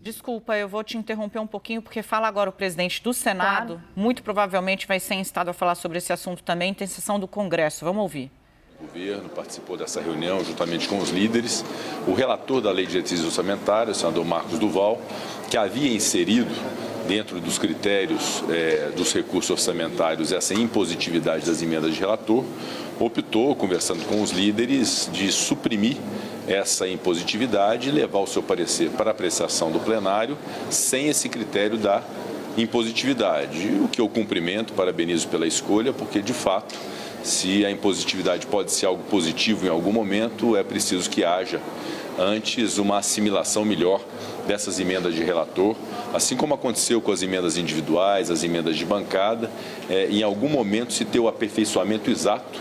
Desculpa, eu vou te interromper um pouquinho, porque fala agora o presidente do Senado. Claro. Muito provavelmente vai ser instado a falar sobre esse assunto também. Tem sessão do Congresso. Vamos ouvir. O governo participou dessa reunião juntamente com os líderes. O relator da Lei de Diretrizes Orçamentárias, o senador Marcos Duval, que havia inserido dentro dos critérios dos recursos orçamentários essa impositividade das emendas de relator, optou, conversando com os líderes, de suprimir essa impositividade e levar o seu parecer para apreciação do plenário sem esse critério da impositividade. O que eu cumprimento, parabenizo pela escolha, porque, de fato, se a impositividade pode ser algo positivo em algum momento, é preciso que haja antes uma assimilação melhor dessas emendas de relator, assim como aconteceu com as emendas individuais, as emendas de bancada, em algum momento se ter o aperfeiçoamento exato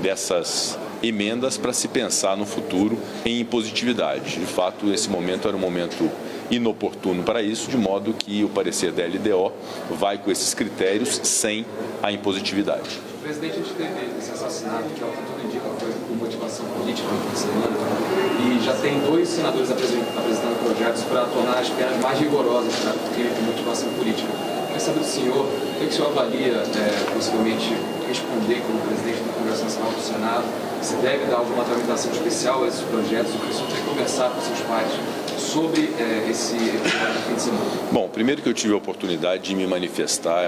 dessas emendas para se pensar no futuro em impositividade. De fato, esse momento era um momento inoportuno para isso, de modo que o parecer da LDO vai com esses critérios sem a impositividade. O presidente, a gente teve esse assassinato, que, ao que tudo indica, foi por motivação política no fim de semana, e já tem 2 senadores apresentando projetos para tornar as penas mais rigorosas para crime de motivação política. Quer saber do senhor, o que o senhor avalia, possivelmente, responder como presidente do Congresso Nacional do Senado? Se deve dar alguma tramitação especial a esses projetos, ou que o senhor tem que conversar com seus pares sobre esse episódio do fim de semana? Bom, primeiro que eu tive a oportunidade de me manifestar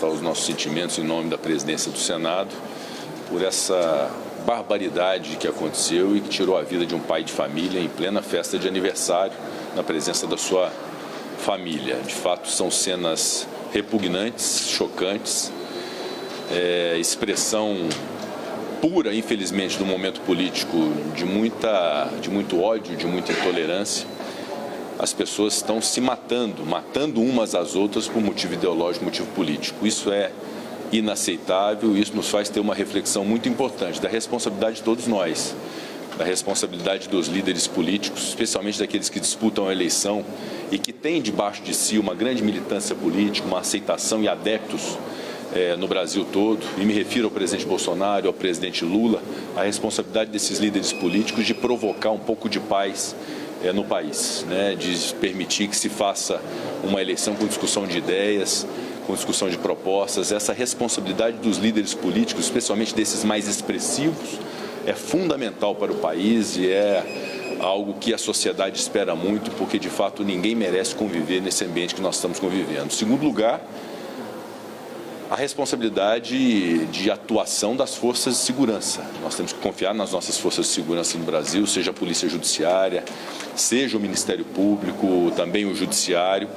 os nossos sentimentos em nome da presidência do Senado por essa barbaridade que aconteceu e que tirou a vida de um pai de família em plena festa de aniversário, na presença da sua família. De fato, são cenas repugnantes, chocantes, expressão pura, infelizmente, do momento político de muito ódio, de muita intolerância. As pessoas estão se matando umas às outras por motivo ideológico, motivo político. Isso é inaceitável e isso nos faz ter uma reflexão muito importante da responsabilidade de todos nós, da responsabilidade dos líderes políticos, especialmente daqueles que disputam a eleição e que têm debaixo de si uma grande militância política, uma aceitação e adeptos no Brasil todo, e me refiro ao presidente Bolsonaro, ao presidente Lula, a responsabilidade desses líderes políticos de provocar um pouco de paz no país, né? De permitir que se faça uma eleição com discussão de ideias, com discussão de propostas. Essa responsabilidade dos líderes políticos, especialmente desses mais expressivos, é fundamental para o país e é algo que a sociedade espera muito, porque de fato ninguém merece conviver nesse ambiente que nós estamos convivendo. Em segundo lugar, a responsabilidade de atuação das forças de segurança. Nós temos que confiar nas nossas forças de segurança no Brasil, seja a Polícia Judiciária, seja o Ministério Público, também o Judiciário,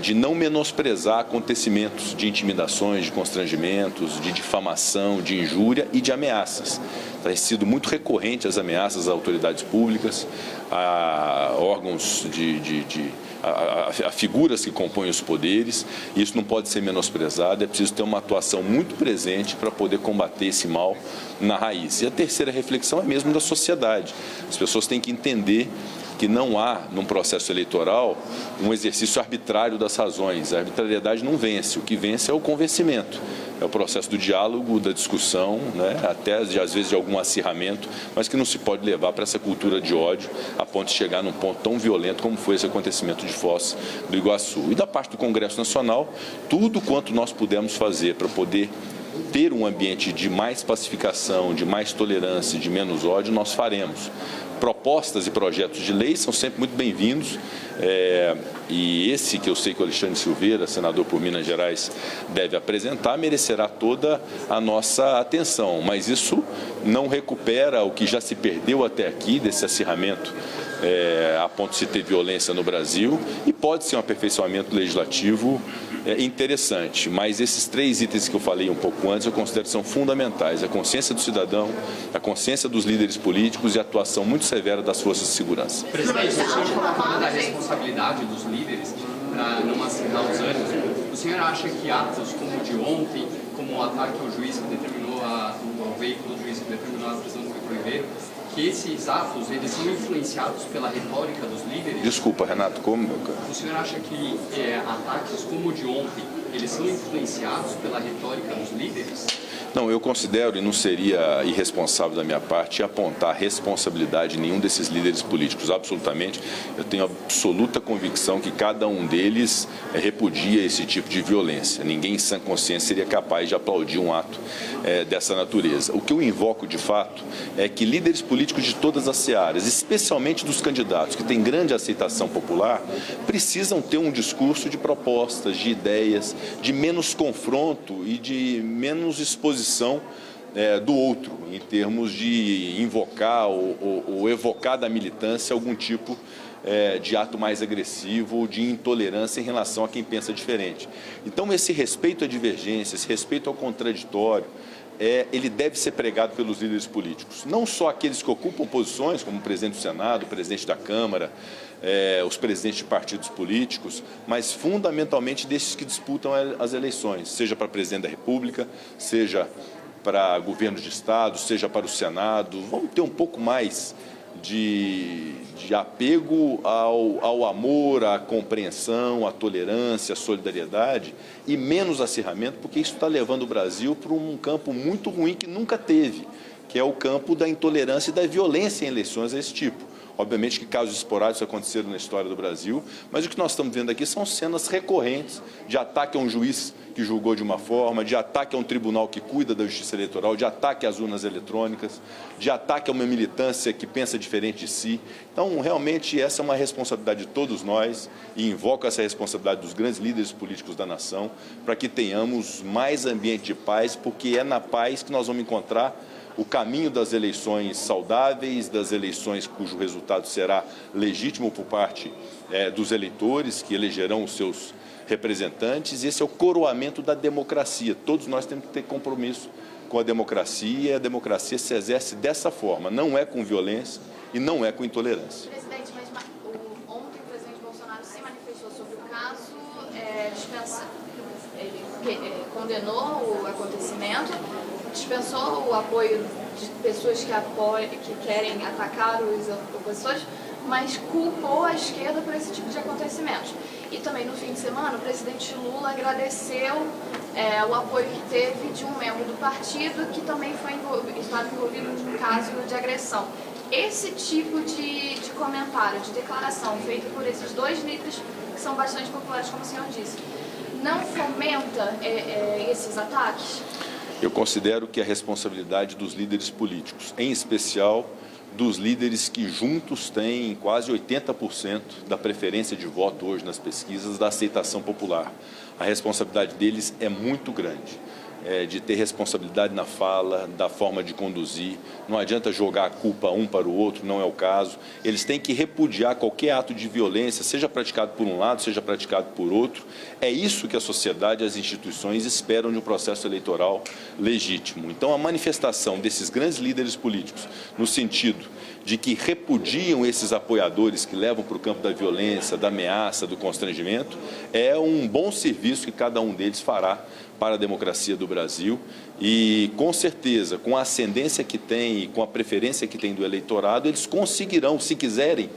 de não menosprezar acontecimentos de intimidações, de constrangimentos, de difamação, de injúria e de ameaças. Tem sido muito recorrente as ameaças às autoridades públicas, a órgãos a figuras que compõem os poderes, e isso não pode ser menosprezado, é preciso ter uma atuação muito presente para poder combater esse mal na raiz. E a terceira reflexão é mesmo da sociedade. As pessoas têm que entender que não há, num processo eleitoral, um exercício arbitrário das razões. A arbitrariedade não vence, o que vence é o convencimento. É o processo do diálogo, da discussão, né? Até às vezes de algum acirramento, mas que não se pode levar para essa cultura de ódio a ponto de chegar num ponto tão violento como foi esse acontecimento de Foz do Iguaçu. E da parte do Congresso Nacional, tudo quanto nós pudermos fazer para poder ter um ambiente de mais pacificação, de mais tolerância, de menos ódio, nós faremos. Propostas e projetos de lei são sempre muito bem-vindos, e esse que eu sei que o Alexandre Silveira, senador por Minas Gerais, deve apresentar, merecerá toda a nossa atenção, mas isso não recupera o que já se perdeu até aqui desse acirramento a ponto de se ter violência no Brasil, e pode ser um aperfeiçoamento legislativo interessante, mas esses 3 itens que eu falei um pouco antes eu considero que são fundamentais: a consciência do cidadão, a consciência dos líderes políticos e a atuação muito severa das forças de segurança. Presidente, o senhor falando da responsabilidade dos líderes para não acirrar os ânimos, o senhor acha que atos como o de ontem, como o ataque ao juiz que determinou ao veículo do juiz que determinou a prisão do Vitor Ribeiro, que esses atos, eles são influenciados pela retórica dos líderes? Desculpa, Renato, como, meu cara? O senhor acha que ataques como o de ontem, eles são influenciados pela retórica dos líderes? Não, eu considero, e não seria irresponsável da minha parte, apontar responsabilidade em nenhum desses líderes políticos, absolutamente. Eu tenho absoluta convicção que cada um deles repudia esse tipo de violência. Ninguém em sã consciência seria capaz de aplaudir um ato dessa natureza. O que eu invoco, de fato, é que líderes políticos de todas as searas, especialmente dos candidatos que têm grande aceitação popular, precisam ter um discurso de propostas, de ideias, de menos confronto e de menos exposição do outro, em termos de invocar ou evocar da militância algum tipo de ato mais agressivo ou de intolerância em relação a quem pensa diferente. Então, esse respeito à divergência, esse respeito ao contraditório, ele deve ser pregado pelos líderes políticos. Não só aqueles que ocupam posições, como o presidente do Senado, o presidente da Câmara, os presidentes de partidos políticos, mas fundamentalmente desses que disputam as eleições, seja para presidente da República, seja para governo de Estado, seja para o Senado. Vamos ter um pouco mais de apego ao amor, à compreensão, à tolerância, à solidariedade e menos acirramento, porque isso está levando o Brasil para um campo muito ruim que nunca teve, que é o campo da intolerância e da violência em eleições desse tipo. Obviamente que casos esporádicos aconteceram na história do Brasil, mas o que nós estamos vendo aqui são cenas recorrentes de ataque a um juiz que julgou de uma forma, de ataque a um tribunal que cuida da justiça eleitoral, de ataque às urnas eletrônicas, de ataque a uma militância que pensa diferente de si. Então, realmente, essa é uma responsabilidade de todos nós e invoco essa responsabilidade dos grandes líderes políticos da nação para que tenhamos mais ambiente de paz, porque é na paz que nós vamos encontrar o caminho das eleições saudáveis, das eleições cujo resultado será legítimo por parte dos eleitores, que elegerão os seus representantes. Esse é o coroamento da democracia. Todos nós temos que ter compromisso com a democracia, e a democracia se exerce dessa forma, não é com violência e não é com intolerância. Presidente, mas ontem o presidente Bolsonaro se manifestou sobre o caso, ele condenou o acontecimento, dispensou o apoio de pessoas que querem atacar os opositores, mas culpou a esquerda por esse tipo de acontecimentos. E também no fim de semana o presidente Lula agradeceu o apoio que teve de um membro do partido que também estava envolvido num caso de agressão. Esse tipo de comentário, de declaração feita por esses dois líderes que são bastante populares, como o senhor disse, não fomenta esses ataques? Eu considero que a responsabilidade dos líderes políticos, em especial dos líderes que juntos têm quase 80% da preferência de voto hoje nas pesquisas, da aceitação popular. A responsabilidade deles é muito grande, de ter responsabilidade na fala, da forma de conduzir. Não adianta jogar a culpa um para o outro, não é o caso. Eles têm que repudiar qualquer ato de violência, seja praticado por um lado, seja praticado por outro. É isso que a sociedade e as instituições esperam de um processo eleitoral legítimo. Então, a manifestação desses grandes líderes políticos, no sentido de que repudiam esses apoiadores que levam para o campo da violência, da ameaça, do constrangimento, é um bom serviço que cada um deles fará para a democracia do Brasil e, com certeza, com a ascendência que tem e com a preferência que tem do eleitorado, eles conseguirão, se quiserem,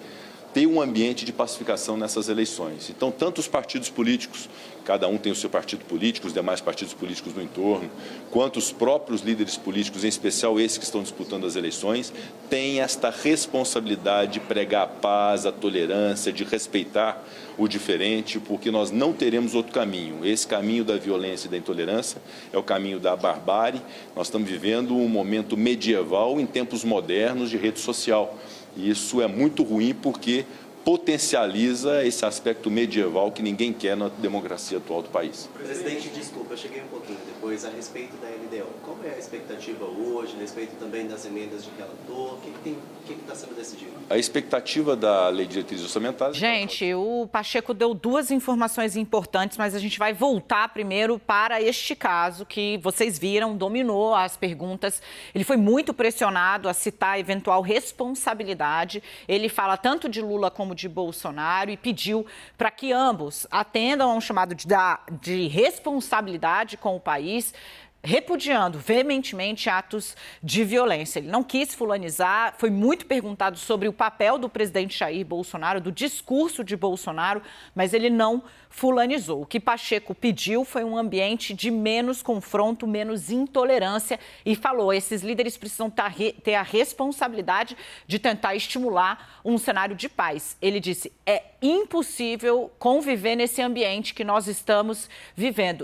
ter um ambiente de pacificação nessas eleições. Então, tanto os partidos políticos, cada um tem o seu partido político, os demais partidos políticos no entorno, quanto os próprios líderes políticos, em especial esses que estão disputando as eleições, têm esta responsabilidade de pregar a paz, a tolerância, de respeitar o diferente, porque nós não teremos outro caminho. Esse caminho da violência e da intolerância é o caminho da barbárie. Nós estamos vivendo um momento medieval em tempos modernos de rede social. E isso é muito ruim porque potencializa esse aspecto medieval que ninguém quer na democracia atual do país. Presidente, desculpa, eu cheguei um pouquinho depois a respeito da LDO. Qual é a expectativa hoje, a respeito também das emendas de relator? O que está sendo decidido? A expectativa da Lei de Diretrizes Orçamentárias... Gente, o Pacheco deu duas informações importantes, mas a gente vai voltar primeiro para este caso que vocês viram, dominou as perguntas. Ele foi muito pressionado a citar eventual responsabilidade. Ele fala tanto de Lula como de Bolsonaro e pediu para que ambos atendam a um chamado de responsabilidade com o país. repudiando veementemente atos de violência. Ele não quis fulanizar, foi muito perguntado sobre o papel do presidente Jair Bolsonaro, do discurso de Bolsonaro, mas ele não fulanizou. O que Pacheco pediu foi um ambiente de menos confronto, menos intolerância e falou: esses líderes precisam ter a responsabilidade de tentar estimular um cenário de paz. Ele disse: é impossível conviver nesse ambiente que nós estamos vivendo.